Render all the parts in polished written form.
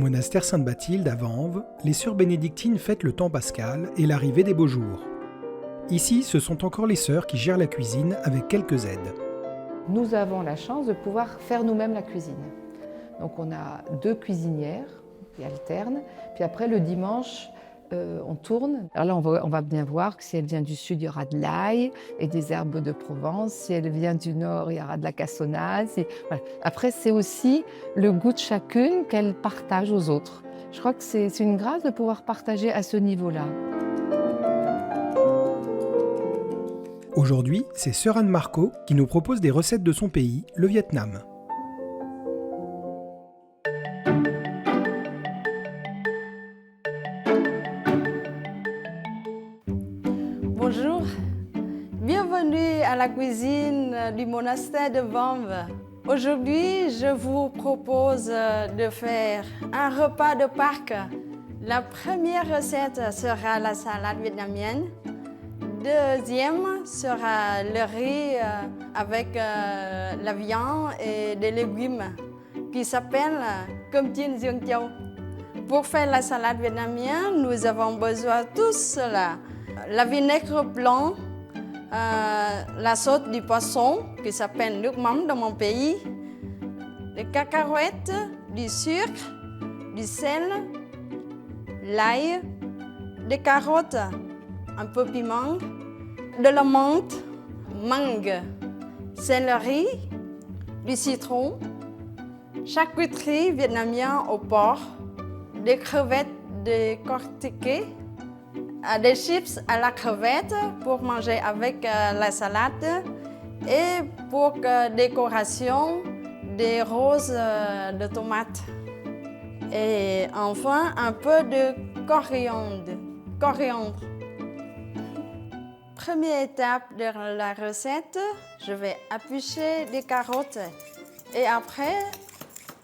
monastère Sainte-Bathilde à Vanves, les sœurs bénédictines fêtent le temps pascal et l'arrivée des beaux jours. Ici, ce sont encore les sœurs qui gèrent la cuisine avec quelques aides. Nous avons la chance de pouvoir faire nous-mêmes la cuisine. Donc on a 2 cuisinières qui alternent, puis après le dimanche, on tourne. Alors là, on va bien voir que si elle vient du sud, il y aura de l'ail et des herbes de Provence. Si elle vient du nord, il y aura de la cassonade. Voilà. Après, c'est aussi le goût de chacune qu'elle partage aux autres. Je crois que c'est une grâce de pouvoir partager à ce niveau-là. Aujourd'hui, c'est sœur Anne Marco qui nous propose des recettes de son pays, le Vietnam. Bonjour, bienvenue à la cuisine du monastère de Vanves. Aujourd'hui, je vous propose de faire un repas de Pâques. La première recette sera la salade vietnamienne. Deuxième sera le riz avec la viande et des légumes qui s'appelle cơm chiên Dương Châu. Pour faire la salade vietnamienne, nous avons besoin de tout cela. La vinaigre blanc, la sauce du poisson qui s'appelle nước mắm dans mon pays, des cacahuètes, du sucre, du sel, l'ail, des carottes, un peu piment, de la menthe, mangue, céleri, du citron, charcuterie vietnamienne au porc, des crevettes décortiquées, des chips à la crevette pour manger avec la salade et pour décoration des roses de tomates. Et enfin un peu de coriandre. Première étape de la recette, je vais éplucher des carottes et après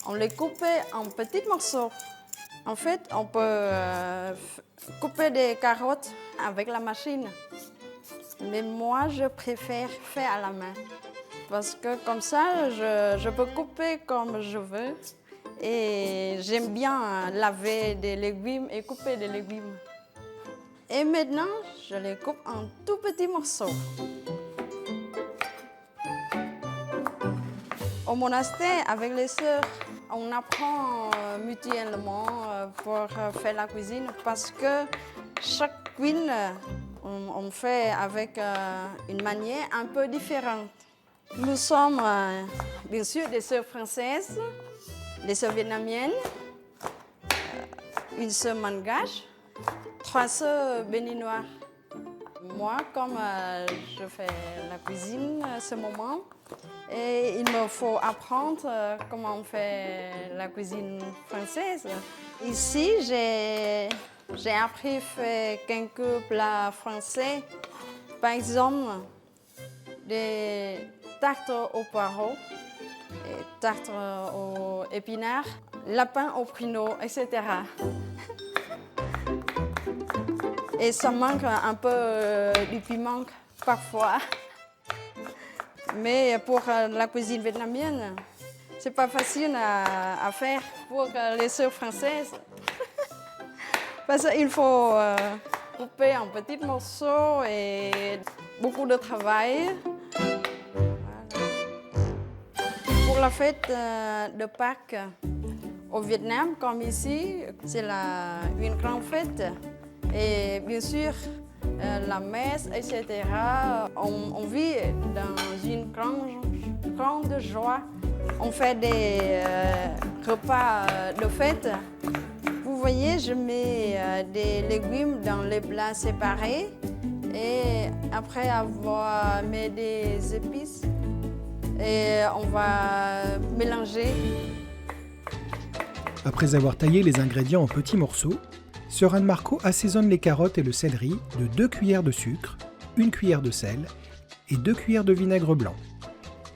on les coupe en petits morceaux. En fait, on peut couper des carottes avec la machine. Mais moi, je préfère faire à la main. Parce que comme ça, je peux couper comme je veux. Et j'aime bien laver des légumes et couper des légumes. Et maintenant, je les coupe en tout petits morceaux. Au monastère, avec les sœurs, on apprend mutuellement pour faire la cuisine parce que chaque cuisine, on fait avec une manière un peu différente. Nous sommes bien sûr des sœurs françaises, des sœurs vietnamiennes, une sœur malgache, 3 sœurs béninoises. Moi, comme je fais la cuisine à ce moment, et il me faut apprendre comment on fait la cuisine française. Ici, j'ai appris à faire quelques plats français. Par exemple, des tartes aux poireaux, et tartes aux épinards, lapin au pruneau, etc. Et ça manque un peu du piment parfois. Mais pour la cuisine vietnamienne, c'est pas facile à faire pour les sœurs françaises. Parce qu'il faut couper en petits morceaux et beaucoup de travail. Voilà. Pour la fête de Pâques au Vietnam, comme ici, c'est une grande fête. Et bien sûr, la messe, etc. On vit dans une grande joie. On fait des repas de fête. Vous voyez, je mets des légumes dans les plats séparés. Et après avoir mis des épices, et on va mélanger. Après avoir taillé les ingrédients en petits morceaux, sœur Anne Marco assaisonne les carottes et le céleri de 2 cuillères de sucre, 1 cuillère de sel et 2 cuillères de vinaigre blanc.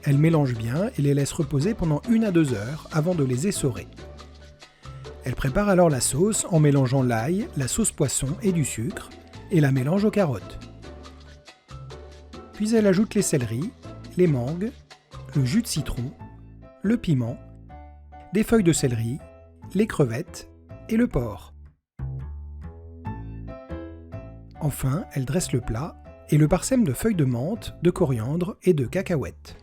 Elle mélange bien et les laisse reposer pendant 1 à 2 heures avant de les essorer. Elle prépare alors la sauce en mélangeant l'ail, la sauce poisson et du sucre et la mélange aux carottes. Puis elle ajoute les céleris, les mangues, le jus de citron, le piment, des feuilles de céleri, les crevettes et le porc. Enfin, elle dresse le plat et le parsème de feuilles de menthe, de coriandre et de cacahuètes.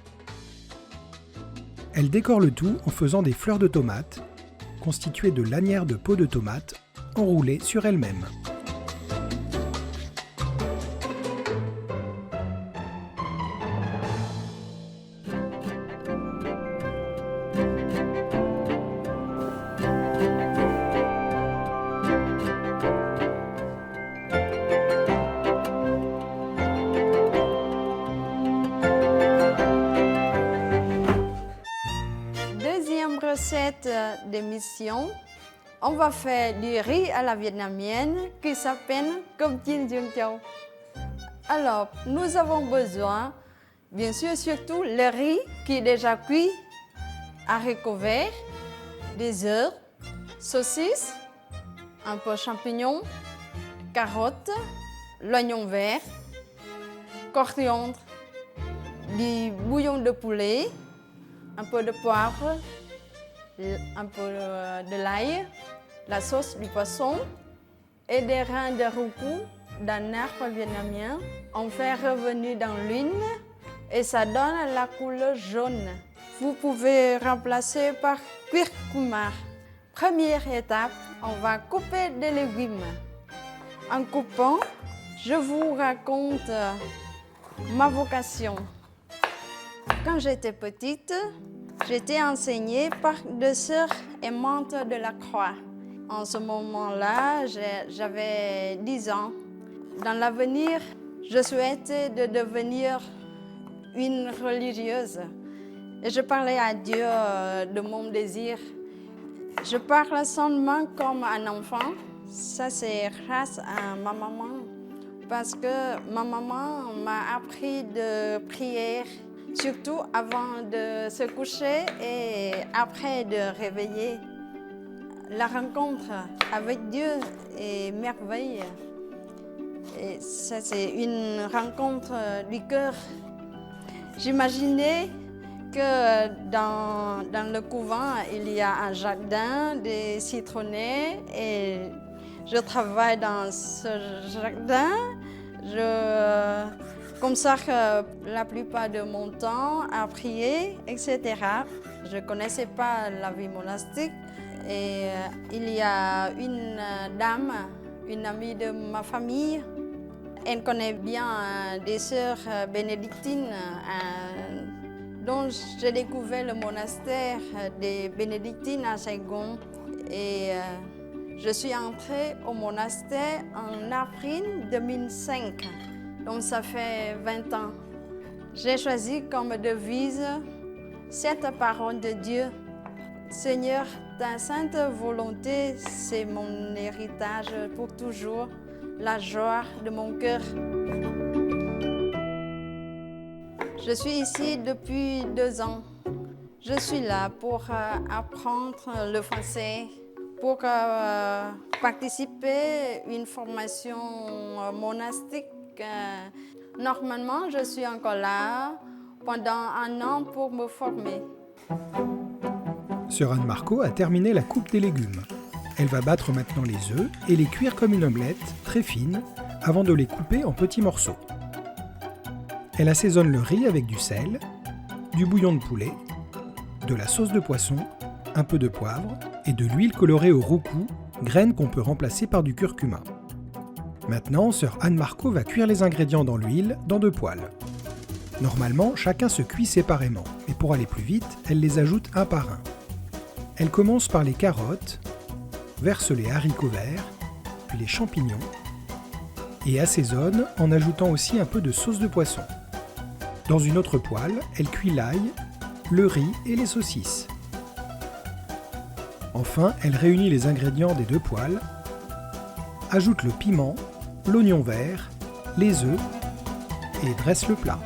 Elle décore le tout en faisant des fleurs de tomates, constituées de lanières de peau de tomate enroulées sur elles-mêmes. Deuxième recette d'émission, on va faire du riz à la vietnamienne qui s'appelle cơm chiên Dương Châu. Alors, nous avons besoin, bien sûr, surtout le riz qui est déjà cuit, haricots verts, des œufs, saucisses, un peu de champignons, carottes, l'oignon vert, coriandre, du bouillon de poulet, un peu de poivre, un peu de l'ail, la sauce du poisson et des reins de roucou d'un arbre vietnamien. On fait revenir dans l'huile et ça donne la couleur jaune. Vous pouvez remplacer par curcuma. Première étape, on va couper des légumes. En coupant, je vous raconte ma vocation. Quand j'étais petite, j'étais enseignée par deux sœurs aimantes de la Croix. En ce moment-là, j'avais 10 ans. Dans l'avenir, je souhaitais de devenir une religieuse. Et je parlais à Dieu de mon désir. Je parle seulement comme un enfant. Ça, c'est grâce à ma maman. Parce que ma maman m'a appris de prier, surtout avant de se coucher et après de réveiller. La rencontre avec Dieu est merveilleuse. Et ça, c'est une rencontre du cœur. J'imaginais que dans le couvent, il y a un jardin, des citronnets et je travaille dans ce jardin. Comme ça, la plupart de mon temps à prier, etc. Je ne connaissais pas la vie monastique. Et il y a une dame, une amie de ma famille. Elle connaît bien des sœurs bénédictines. Donc, j'ai découvert le monastère des bénédictines à Saigon. Et je suis entrée au monastère en avril 2005. Donc, ça fait 20 ans. J'ai choisi comme devise cette parole de Dieu. Seigneur, ta sainte volonté, c'est mon héritage pour toujours, la joie de mon cœur. Je suis ici depuis 2 ans. Je suis là pour apprendre le français, pour participer à une formation monastique. Normalement, je suis encore là pendant 1 an pour me former. Sœur Anne Marco a terminé la coupe des légumes. Elle va battre maintenant les œufs et les cuire comme une omelette, très fine, avant de les couper en petits morceaux. Elle assaisonne le riz avec du sel, du bouillon de poulet, de la sauce de poisson, un peu de poivre et de l'huile colorée au roucou, graine qu'on peut remplacer par du curcuma. Maintenant, sœur Anne Marco va cuire les ingrédients dans l'huile, dans 2 poêles. Normalement, chacun se cuit séparément, et pour aller plus vite, elle les ajoute un par un. Elle commence par les carottes, verse les haricots verts, puis les champignons, et assaisonne en ajoutant aussi un peu de sauce de poisson. Dans une autre poêle, elle cuit l'ail, le riz et les saucisses. Enfin, elle réunit les ingrédients des 2 poêles, ajoute le piment, l'oignon vert, les œufs et dresse le plat.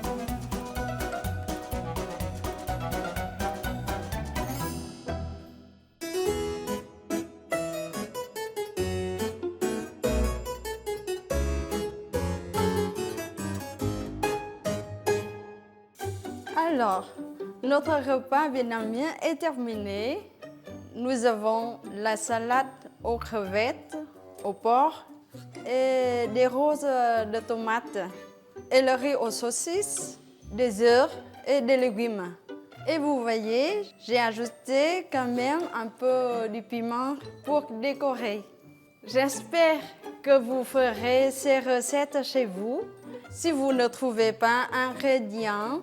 Alors, notre repas vietnamien est terminé. Nous avons la salade aux crevettes, au porc et des roses de tomates. Et le riz aux saucisses, des œufs et des légumes. Et vous voyez, j'ai ajouté quand même un peu de piment pour décorer. J'espère que vous ferez ces recettes chez vous. Si vous ne trouvez pas ingrédients,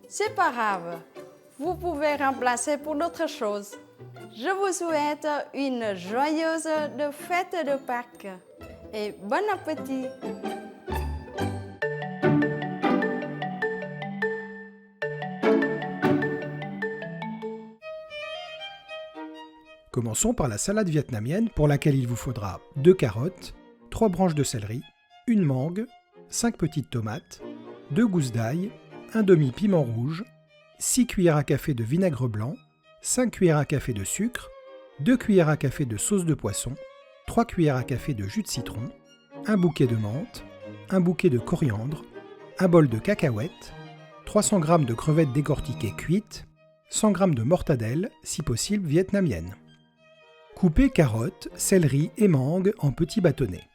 c'est pas grave. Vous pouvez remplacer pour d'autres choses. Je vous souhaite une joyeuse fête de Pâques et bon appétit! Commençons par la salade vietnamienne pour laquelle il vous faudra 2 carottes, 3 branches de céleri, une mangue, 5 petites tomates, 2 gousses d'ail, un demi-piment rouge, 6 cuillères à café de vinaigre blanc, 5 cuillères à café de sucre, 2 cuillères à café de sauce de poisson, 3 cuillères à café de jus de citron, un bouquet de menthe, un bouquet de coriandre, un bol de cacahuètes, 300 g de crevettes décortiquées cuites, 100 g de mortadelle, si possible vietnamienne. Coupez carottes, céleri et mangue en petits bâtonnets.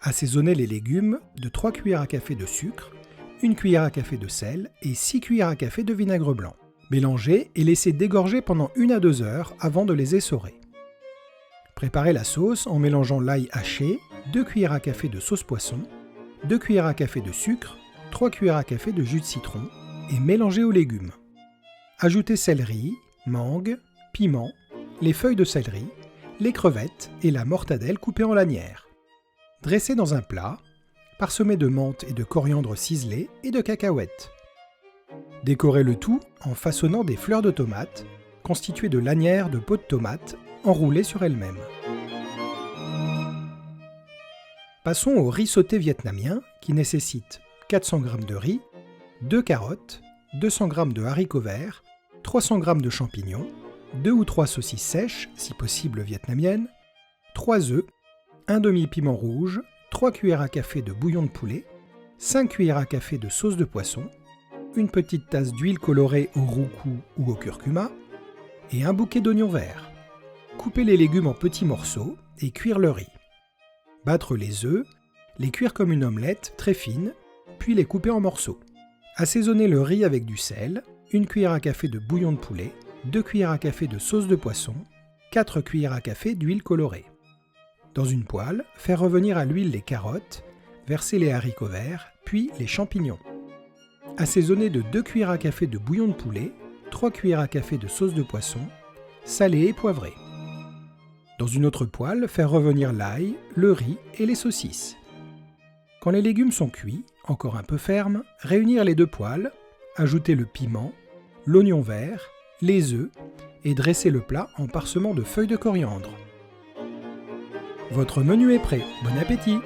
Assaisonnez les légumes de 3 cuillères à café de sucre, 1 cuillère à café de sel et 6 cuillères à café de vinaigre blanc. Mélangez et laissez dégorger pendant 1 à 2 heures avant de les essorer. Préparez la sauce en mélangeant l'ail haché, 2 cuillères à café de sauce poisson, 2 cuillères à café de sucre, 3 cuillères à café de jus de citron et mélangez aux légumes. Ajoutez céleri, mangue, piment, les feuilles de céleri, les crevettes et la mortadelle coupée en lanières. Dressez dans un plat, parsemez de menthe et de coriandre ciselé et de cacahuètes. Décorez le tout en façonnant des fleurs de tomates, constituées de lanières de peau de tomate enroulées sur elles-mêmes. Passons au riz sauté vietnamien qui nécessite 400 g de riz, 2 carottes, 200 g de haricots verts, 300 g de champignons, 2 ou 3 saucisses sèches, si possible vietnamiennes, 3 œufs, un demi-piment rouge, 3 cuillères à café de bouillon de poulet, 5 cuillères à café de sauce de poisson, une petite tasse d'huile colorée au roucou ou au curcuma, et un bouquet d'oignons verts. Coupez les légumes en petits morceaux et cuire le riz. Battre les œufs, les cuire comme une omelette très fine, puis les couper en morceaux. Assaisonnez le riz avec du sel, 1 cuillère à café de bouillon de poulet, 2 cuillères à café de sauce de poisson, 4 cuillères à café d'huile colorée. Dans une poêle, faire revenir à l'huile les carottes, verser les haricots verts, puis les champignons. Assaisonner de 2 cuillères à café de bouillon de poulet, 3 cuillères à café de sauce de poisson, salé et poivré. Dans une autre poêle, faire revenir l'ail, le riz et les saucisses. Quand les légumes sont cuits, encore un peu fermes, réunir les 2 poêles, ajouter le piment, l'oignon vert, les œufs et dresser le plat en parsemant de feuilles de coriandre. Votre menu est prêt, bon appétit!